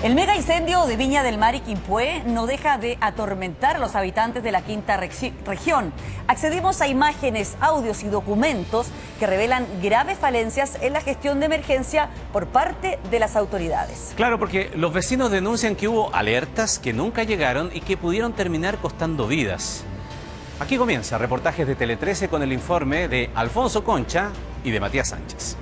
El mega incendio de Viña del Mar y Quilpué no deja de atormentar a los habitantes de la quinta región. Accedimos a imágenes, audios y documentos que revelan graves falencias en la gestión de emergencia por parte de las autoridades. Claro, porque los vecinos denuncian que hubo alertas que nunca llegaron y que pudieron terminar costando vidas. Aquí comienza reportajes de Tele 13 con el informe de Alfonso Concha y de Matías Sánchez.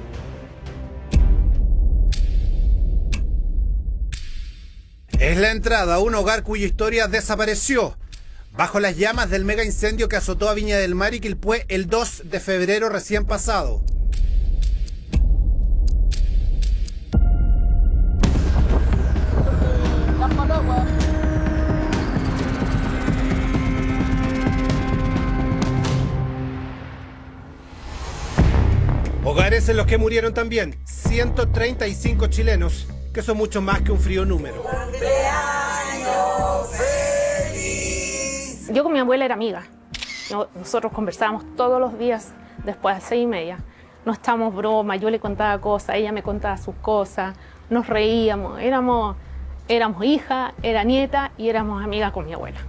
Es la entrada a un hogar cuya historia desapareció bajo las llamas del mega incendio que azotó a Viña del Mar y Quilpué el 2 de febrero recién pasado. Hogares en los que murieron también 135 chilenos, que son mucho más que un frío número. Yo con mi abuela era amiga. Nosotros conversábamos todos los días después de 6:30. Nos echábamos broma, yo le contaba cosas, ella me contaba sus cosas, nos reíamos, éramos hija, era nieta y éramos amigas con mi abuela.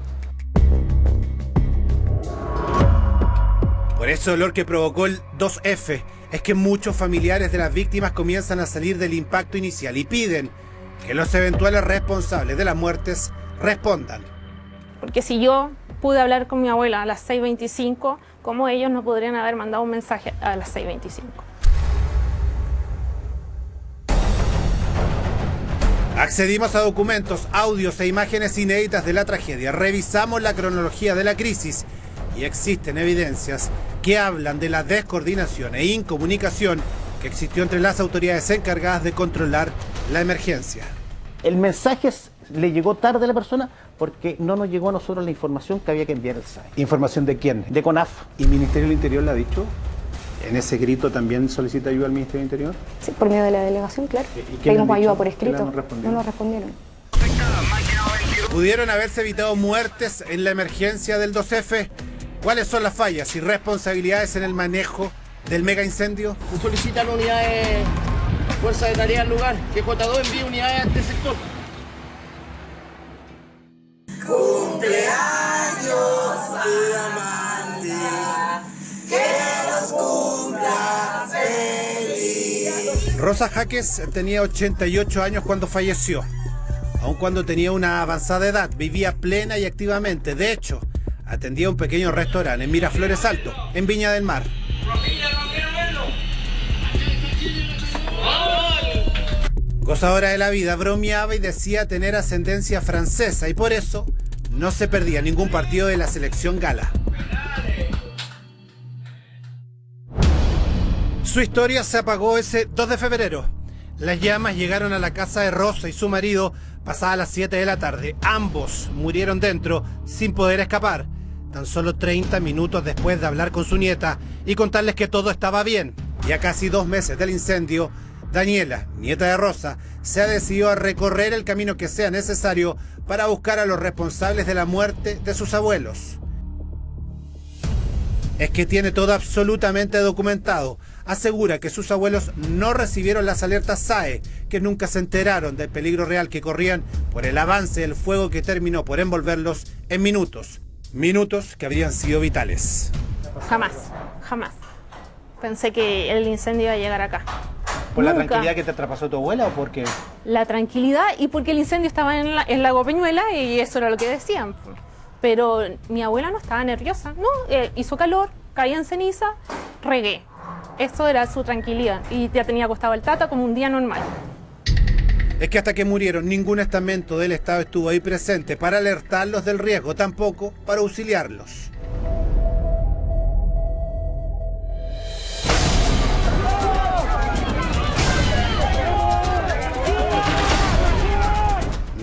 Por ese dolor que provocó el 2F, es que muchos familiares de las víctimas comienzan a salir del impacto inicial y piden que los eventuales responsables de las muertes respondan. Porque si yo pude hablar con mi abuela a las 6:25, ¿cómo ellos no podrían haber mandado un mensaje a las 6:25? Accedimos a documentos, audios e imágenes inéditas de la tragedia. Revisamos la cronología de la crisis y existen evidencias que hablan de la descoordinación e incomunicación que existió entre las autoridades encargadas de controlar la emergencia. El mensaje le llegó tarde a la persona porque no nos llegó a nosotros la información que había que enviar al SAE. ¿Información de quién? De CONAF. ¿Y el Ministerio del Interior le ha dicho? ¿En ese grito también solicita ayuda al Ministerio del Interior? Sí, por medio de la delegación, claro. Pedimos ayuda por escrito. No nos respondieron. ¿Pudieron haberse evitado muertes en la emergencia del 2F? ¿Cuáles son las fallas y responsabilidades en el manejo del mega incendio? Se solicitan unidades, fuerza de tarea al lugar, que J2 envíe unidades a este sector. Cumpleaños, Amanda, que los cumpla feliz. Rosa Jaques tenía 88 años cuando falleció. Aun cuando tenía una avanzada edad, vivía plena y activamente. De hecho, atendía un pequeño restaurante en Miraflores Alto, en Viña del Mar. Gozadora de la vida, bromeaba y decía tener ascendencia francesa y por eso no se perdía ningún partido de la selección gala. Su historia se apagó ese 2 de febrero. Las llamas llegaron a la casa de Rosa y su marido pasadas las 7 de la tarde. Ambos murieron dentro sin poder escapar. Tan solo 30 minutos después de hablar con su nieta y contarles que todo estaba bien. Y a casi 2 meses del incendio, Daniela, nieta de Rosa, se ha decidido a recorrer el camino que sea necesario para buscar a los responsables de la muerte de sus abuelos. Es que tiene todo absolutamente documentado. Asegura que sus abuelos no recibieron las alertas SAE, que nunca se enteraron del peligro real que corrían por el avance del fuego que terminó por envolverlos en minutos. Minutos que habrían sido vitales. Jamás. Pensé que el incendio iba a llegar acá. ¿Por la Nunca. tranquilidad que te traspasó tu abuela o porque...? La tranquilidad y porque el incendio estaba en Lago Peñuela y eso era lo que decían. Pero mi abuela no estaba nerviosa, ¿no? Hizo calor, caía en ceniza, regué. Eso era su tranquilidad y ya tenía acostado el tata como un día normal. Es que hasta que murieron ningún estamento del Estado estuvo ahí presente para alertarlos del riesgo, tampoco para auxiliarlos.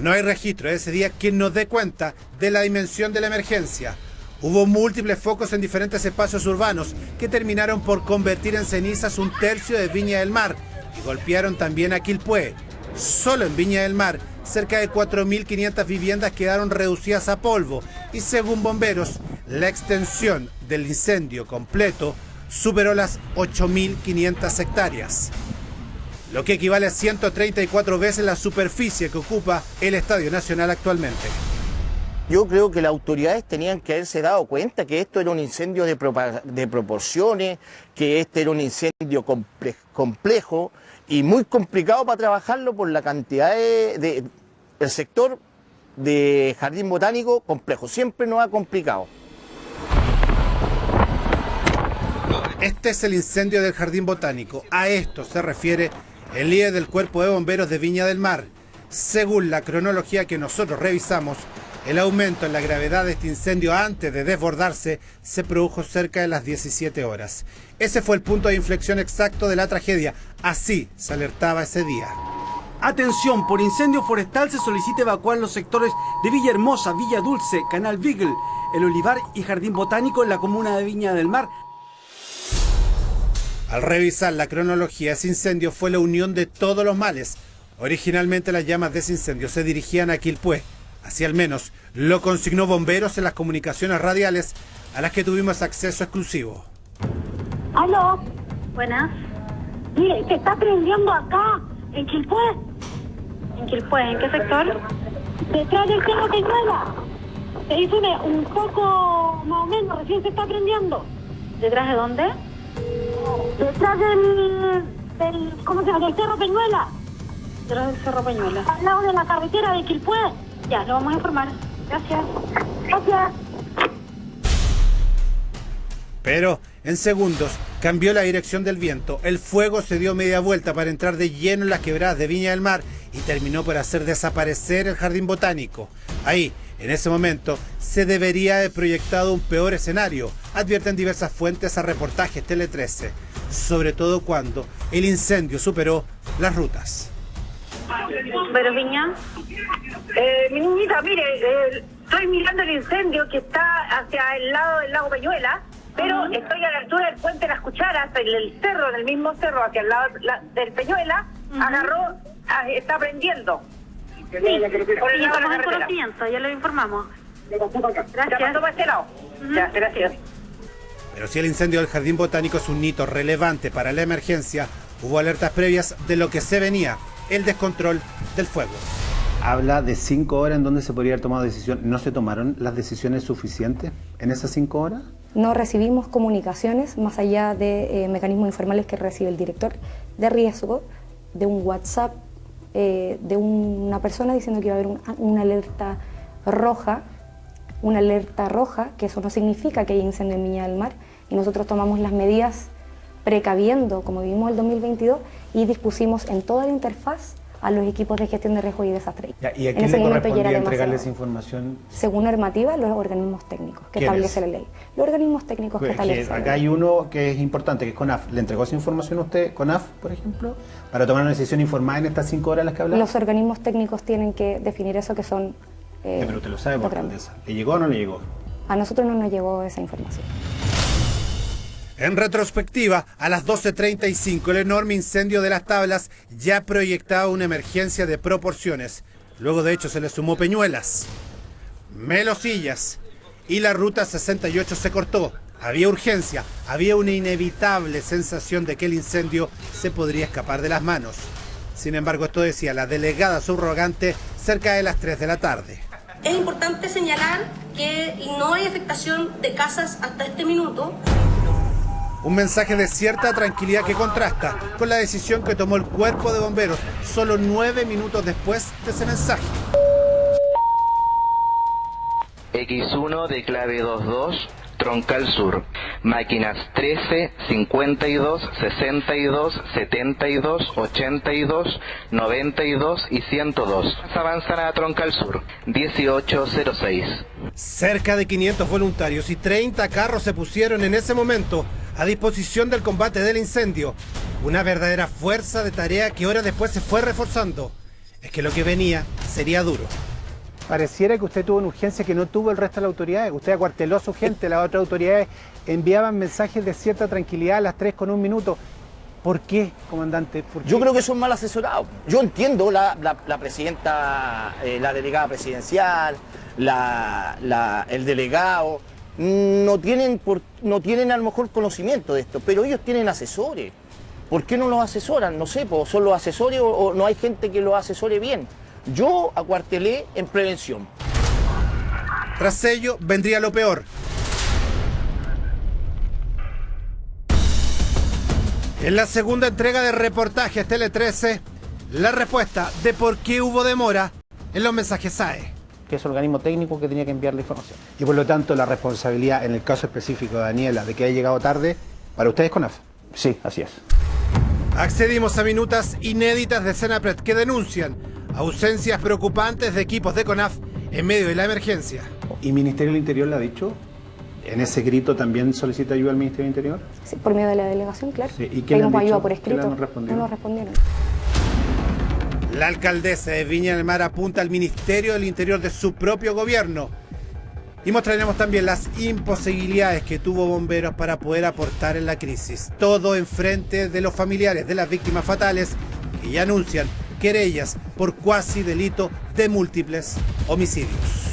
No hay registro de ese día que nos dé cuenta de la dimensión de la emergencia. Hubo múltiples focos en diferentes espacios urbanos que terminaron por convertir en cenizas un tercio de Viña del Mar y golpearon también a Quilpué. Solo en Viña del Mar, cerca de 4.500 viviendas quedaron reducidas a polvo y según bomberos, la extensión del incendio completo superó las 8.500 hectáreas. lo que equivale a 134 veces la superficie que ocupa el Estadio Nacional actualmente. Yo creo que las autoridades tenían que haberse dado cuenta que esto era un incendio de proporciones, que este era un incendio complejo y muy complicado para trabajarlo por la cantidad el sector de Jardín Botánico complejo, siempre nos ha complicado. Este es el incendio del Jardín Botánico. A esto se refiere el líder del Cuerpo de Bomberos de Viña del Mar. Según la cronología que nosotros revisamos, el aumento en la gravedad de este incendio antes de desbordarse se produjo cerca de las 17 horas. Ese fue el punto de inflexión exacto de la tragedia. Así se alertaba ese día. Atención, por incendio forestal se solicita evacuar los sectores de Villahermosa, Villa Dulce, Canal Beagle, El Olivar y Jardín Botánico en la comuna de Viña del Mar. Al revisar la cronología, ese incendio fue la unión de todos los males. Originalmente las llamas de ese incendio se dirigían a Quilpué. Así al menos lo consignó Bomberos en las comunicaciones radiales a las que tuvimos acceso exclusivo. ¿Aló? Buenas. Mire, se está prendiendo acá, en Quilpué. ¿En Quilpué? ¿En qué sector? Detrás del Cerro Peñuela. Se hizo un poco más o menos, recién se está prendiendo. ¿Detrás de dónde? Detrás del ¿cómo se llama? Del Cerro Peñuela. Detrás del Cerro Peñuela. Al lado de la carretera de Quilpué. Ya, lo vamos a informar. Gracias. Gracias. Pero en segundos cambió la dirección del viento. El fuego se dio media vuelta para entrar de lleno en las quebradas de Viña del Mar y terminó por hacer desaparecer el Jardín Botánico. Ahí, en ese momento, se debería haber proyectado un peor escenario, advierten diversas fuentes a reportajes Tele 13, sobre todo cuando el incendio superó las rutas. ¿Pero Viña? Mi niñita, mire, estoy mirando el incendio que está hacia el lado del lago Peñuela, pero estoy a la altura del puente de las Cucharas, en el cerro, en el mismo cerro, hacia el lado del Peñuela, agarró, está prendiendo. Sí, por el lado de la conocimiento, ya lo informamos. Gracias. Ya pasó para este lado. Ya, gracias. Pero si el incendio del Jardín Botánico es un hito relevante para la emergencia, hubo alertas previas de lo que se venía, el descontrol del fuego. Habla de 5 horas en donde se podría haber tomado decisión. ¿No se tomaron las decisiones suficientes en esas 5 horas? No recibimos comunicaciones más allá de mecanismos informales que recibe el director de riesgo, de un WhatsApp de una persona diciendo que iba a haber una alerta roja, que eso no significa que haya incendio en Viña del Mar, y nosotros tomamos las medidas precaviendo, como vivimos el 2022, y dispusimos en toda la interfaz a los equipos de gestión de riesgo y desastre. ¿Y a quién le correspondía entregarles información? Según normativa, los organismos técnicos que establece la ley. Los organismos técnicos que establecen. Acá hay uno que es importante, que es CONAF. ¿Le entregó esa información a usted, CONAF, por ejemplo, para tomar una decisión informada en estas 5 horas las que hablamos? Los organismos técnicos tienen que definir eso, que son... pero usted lo sabe por grandeza. ¿Le llegó o no le llegó? A nosotros no nos llegó esa información. En retrospectiva, a las 12:35, el enorme incendio de las Tablas ya proyectaba una emergencia de proporciones. Luego, de hecho, se le sumó Peñuelas, Melosillas y la ruta 68 se cortó. Había urgencia, había una inevitable sensación de que el incendio se podría escapar de las manos. Sin embargo, esto decía la delegada subrogante cerca de las 3 de la tarde. Es importante señalar que no hay afectación de casas hasta este minuto. Un mensaje de cierta tranquilidad que contrasta con la decisión que tomó el Cuerpo de Bomberos solo 9 minutos después de ese mensaje. X1 de clave 22, Troncal Sur. Máquinas 13, 52, 62, 72, 82, 92 y 102. Avanzan a Troncal Sur, 1806. Cerca de 500 voluntarios y 30 carros se pusieron en ese momento a disposición del combate del incendio. Una verdadera fuerza de tarea que horas después se fue reforzando. Es que lo que venía sería duro. Pareciera que usted tuvo una urgencia que no tuvo el resto de las autoridades. Usted acuarteló a su gente, las otras autoridades enviaban mensajes de cierta tranquilidad a las 3:01. ¿Por qué, comandante? ¿Por qué? Yo creo que son mal asesorados. Yo entiendo la presidenta, la delegada presidencial, el delegado. No tienen a lo mejor conocimiento de esto, pero ellos tienen asesores. ¿Por qué no los asesoran? No sé, pues, ¿son los asesores o no hay gente que los asesore bien? Yo acuartelé en prevención. Tras ello vendría lo peor. En la segunda entrega de Reportajes Tele 13, la respuesta de por qué hubo demora en los mensajes SAE. Que es el organismo técnico que tenía que enviar la información. Y por lo tanto la responsabilidad en el caso específico de Daniela de que haya llegado tarde, para ustedes CONAF. Sí, así es. Accedimos a minutas inéditas de Senapred que denuncian ausencias preocupantes de equipos de CONAF en medio de la emergencia. ¿Y Ministerio del Interior le ha dicho? ¿En ese grito también solicita ayuda al Ministerio del Interior? Sí, por medio de la delegación, claro. Sí. ¿Y qué le han pedimos dicho? ayuda por ¿Qué escrito. le han respondido? No nos respondieron. La alcaldesa de Viña del Mar apunta al Ministerio del Interior de su propio gobierno. Y mostraremos también las imposibilidades que tuvo Bomberos para poder aportar en la crisis. Todo en frente de los familiares de las víctimas fatales que ya anuncian querellas por cuasi delito de múltiples homicidios.